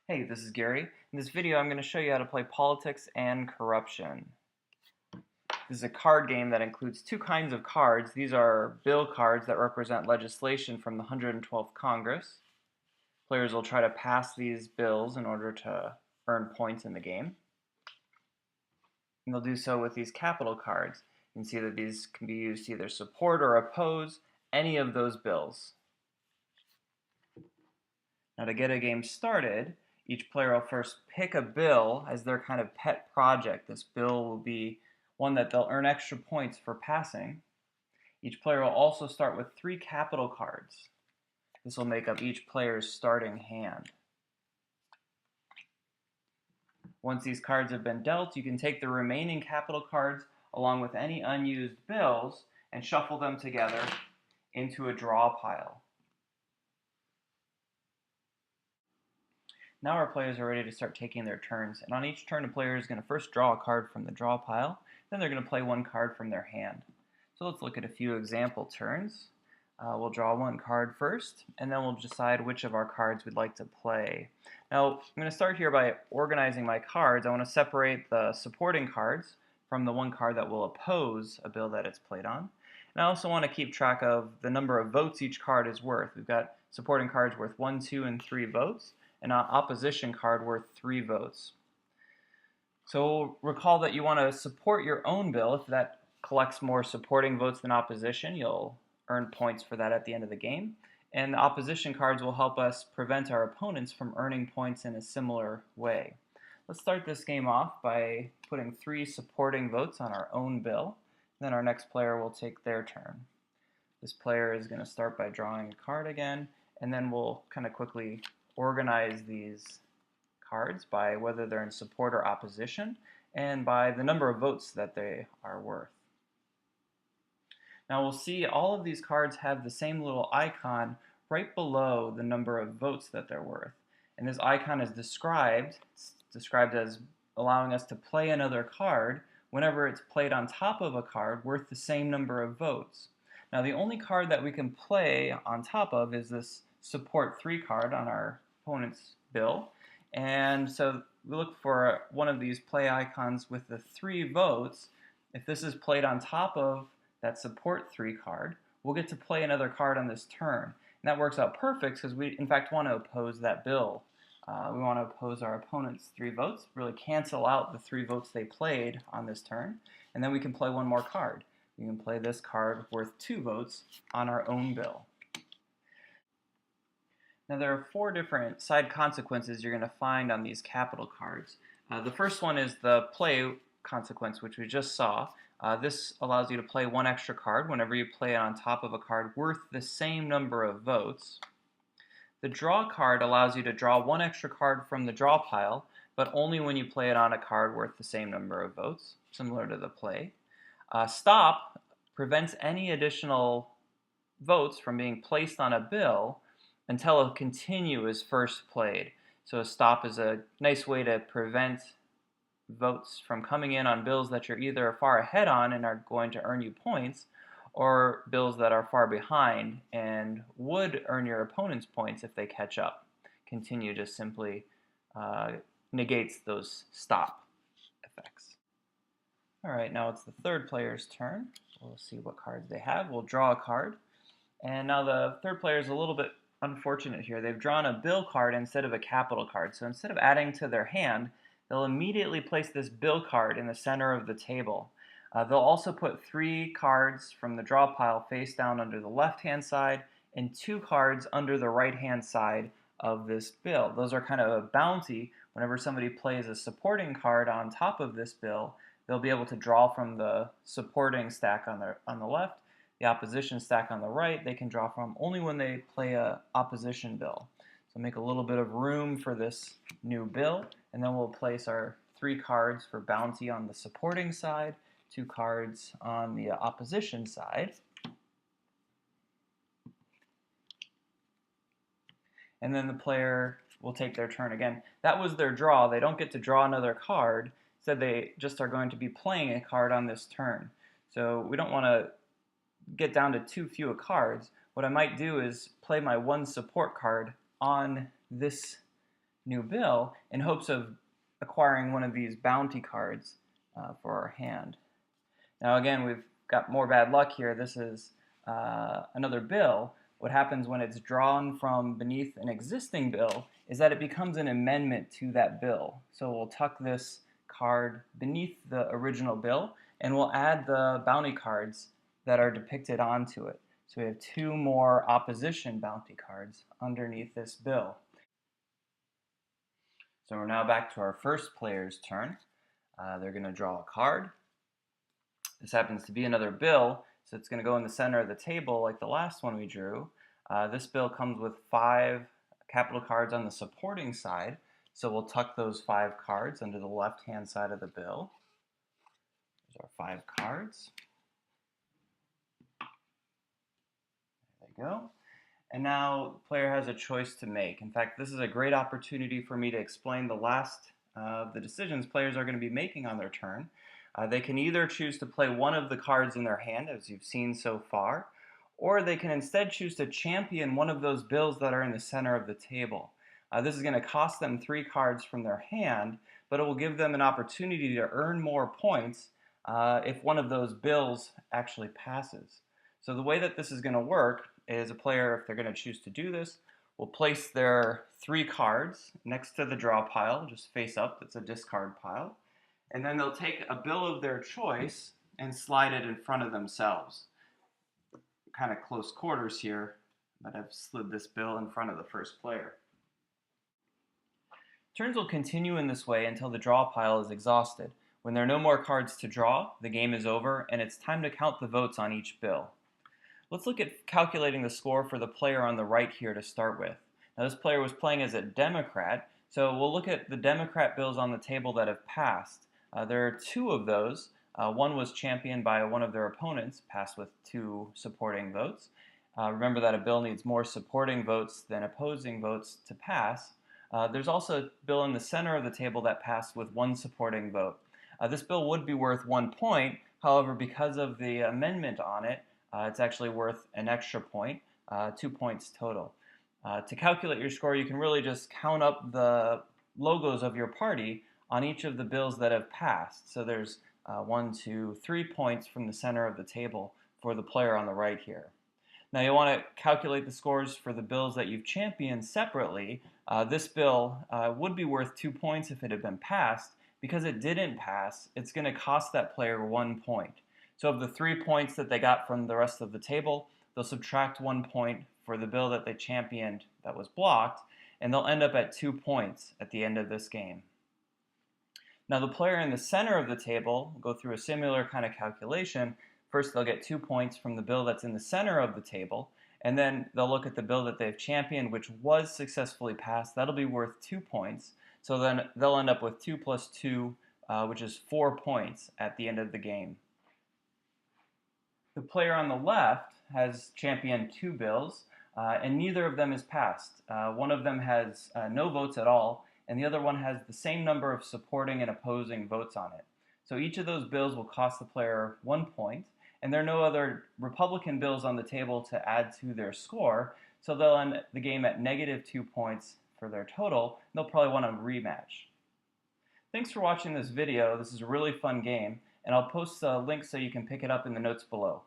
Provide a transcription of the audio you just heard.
Hey, this is Gary. In this video, I'm going to show you how to play Politics and Corruption. This is a card game that includes two kinds of cards. These are bill cards that represent legislation from the 112th Congress. Players will try to pass these bills in order to earn points in the game. And they'll do so with these capital cards. You can see that these can be used to either support or oppose any of those bills. Now, to get a game started, each player will first pick a bill as their kind of pet project. This bill will be one that they'll earn extra points for passing. Each player will also start with 3 capital cards. This will make up each player's starting hand. Once these cards have been dealt, you can take the remaining capital cards along with any unused bills and shuffle them together into a draw pile. Now our players are ready to start taking their turns, and on each turn a player is going to first draw a card from the draw pile, then they're going to play one card from their hand. So let's look at a few example turns. We'll draw one card first, and then we'll decide which of our cards we'd like to play. Now, I'm going to start here by organizing my cards. I want to separate the supporting cards from the one card that will oppose a bill that it's played on. And I also want to keep track of the number of votes each card is worth. We've got supporting cards worth 1, 2, and 3 votes, and an opposition card worth 3 votes. So recall that you want to support your own bill. If that collects more supporting votes than opposition, you'll earn points for that at the end of the game. And the opposition cards will help us prevent our opponents from earning points in a similar way. Let's start this game off by putting 3 supporting votes on our own bill. Then our next player will take their turn. This player is going to start by drawing a card again, and then we'll kind of quickly organize these cards by whether they're in support or opposition, and by the number of votes that they are worth. Now we'll see all of these cards have the same little icon right below the number of votes that they're worth. And this icon is described as allowing us to play another card whenever it's played on top of a card worth the same number of votes. Now the only card that we can play on top of is this support 3 card on our opponent's bill. And so we look for one of these play icons with the 3 votes. If this is played on top of that support 3 card, we'll get to play another card on this turn. And that works out perfect because we, in fact, want to oppose that bill. We want to oppose our opponent's 3 votes, really cancel out the 3 votes they played on this turn, and then we can play one more card. We can play this card worth 2 votes on our own bill. Now there are 4 different side consequences you're going to find on these capital cards. The first one is the play consequence, which we just saw. This allows you to play 1 extra card whenever you play it on top of a card worth the same number of votes. The draw card allows you to draw 1 extra card from the draw pile, but only when you play it on a card worth the same number of votes, similar to the play. Stop prevents any additional votes from being placed on a bill until a continue is first played. So a stop is a nice way to prevent votes from coming in on bills that you're either far ahead on and are going to earn you points, or bills that are far behind and would earn your opponents points if they catch up. Continue just simply negates those stop effects. Alright, now it's the third player's turn. We'll see what cards they have. We'll draw a card. And now the third player is a little bit unfortunate here. They've drawn a bill card instead of a capital card. So instead of adding to their hand, they'll immediately place this bill card in the center of the table. They'll also put 3 cards from the draw pile face down under the left-hand side and 2 cards under the right-hand side of this bill. Those are kind of a bounty. Whenever somebody plays a supporting card on top of this bill, they'll be able to draw from the supporting stack on the left, the opposition stack on the right. They can draw from only when they play a opposition bill. So make a little bit of room for this new bill, and then we'll place our 3 cards for bounty on the supporting side, 2 cards on the opposition side. And then the player will take their turn again. That was their draw. They don't get to draw another card. Instead, they just are going to be playing a card on this turn. So we don't want to get down to too few cards. What I might do is play my 1 support card on this new bill in hopes of acquiring one of these bounty cards for our hand. Now again, we've got more bad luck here. This is another bill. What happens when it's drawn from beneath an existing bill is that it becomes an amendment to that bill. So we'll tuck this card beneath the original bill, and we'll add the bounty cards that are depicted onto it. So we have two more opposition bounty cards underneath this bill. So we're now back to our first player's turn. They're going to draw a card. This happens to be another bill, so it's going to go in the center of the table like the last one we drew. This bill comes with 5 capital cards on the supporting side, so we'll tuck those 5 cards under the left-hand side of the bill. There's our 5 cards. There they go. And now the player has a choice to make. In fact, this is a great opportunity for me to explain the last of the decisions players are going to be making on their turn. They can either choose to play one of the cards in their hand, as you've seen so far, or they can instead choose to champion one of those bills that are in the center of the table. This is going to cost them 3 cards from their hand, but it will give them an opportunity to earn more points if one of those bills actually passes. So the way that this is going to work is a player, if they're going to choose to do this, will place their 3 cards next to the draw pile, just face up, that's a discard pile, and then they'll take a bill of their choice and slide it in front of themselves. Kind of close quarters here, but I've slid this bill in front of the first player. Turns will continue in this way until the draw pile is exhausted. When there are no more cards to draw, the game is over, and it's time to count the votes on each bill. Let's look at calculating the score for the player on the right here to start with. Now this player was playing as a Democrat, so we'll look at the Democrat bills on the table that have passed. There are 2 of those. One was championed by one of their opponents, passed with 2 supporting votes. Remember that a bill needs more supporting votes than opposing votes to pass. There's also a bill in the center of the table that passed with 1 supporting vote. This bill would be worth 1 point, however, because of the amendment on it, it's actually worth an extra point, 2 points total. To calculate your score, you can really just count up the logos of your party on each of the bills that have passed. So there's 1, 2, 3 points from the center of the table for the player on the right here. Now you want to calculate the scores for the bills that you've championed separately. This bill would be worth 2 points if it had been passed. Because it didn't pass, it's going to cost that player 1 point. So of the 3 points that they got from the rest of the table, they'll subtract 1 point for the bill that they championed that was blocked, and they'll end up at 2 points at the end of this game. Now the player in the center of the table will go through a similar kind of calculation. First they'll get 2 points from the bill that's in the center of the table, and then they'll look at the bill that they've championed, which was successfully passed. That'll be worth 2 points. So then they'll end up with 2 plus 2, which is 4 points at the end of the game. The player on the left has championed 2 bills, and neither of them is passed. One of them has no votes at all, and the other one has the same number of supporting and opposing votes on it. So each of those bills will cost the player 1 point, and there are no other Republican bills on the table to add to their score, so they'll end the game at -2 points for their total. They'll probably want a rematch. Thanks for watching this video. This is a really fun game, and I'll post a link so you can pick it up in the notes below.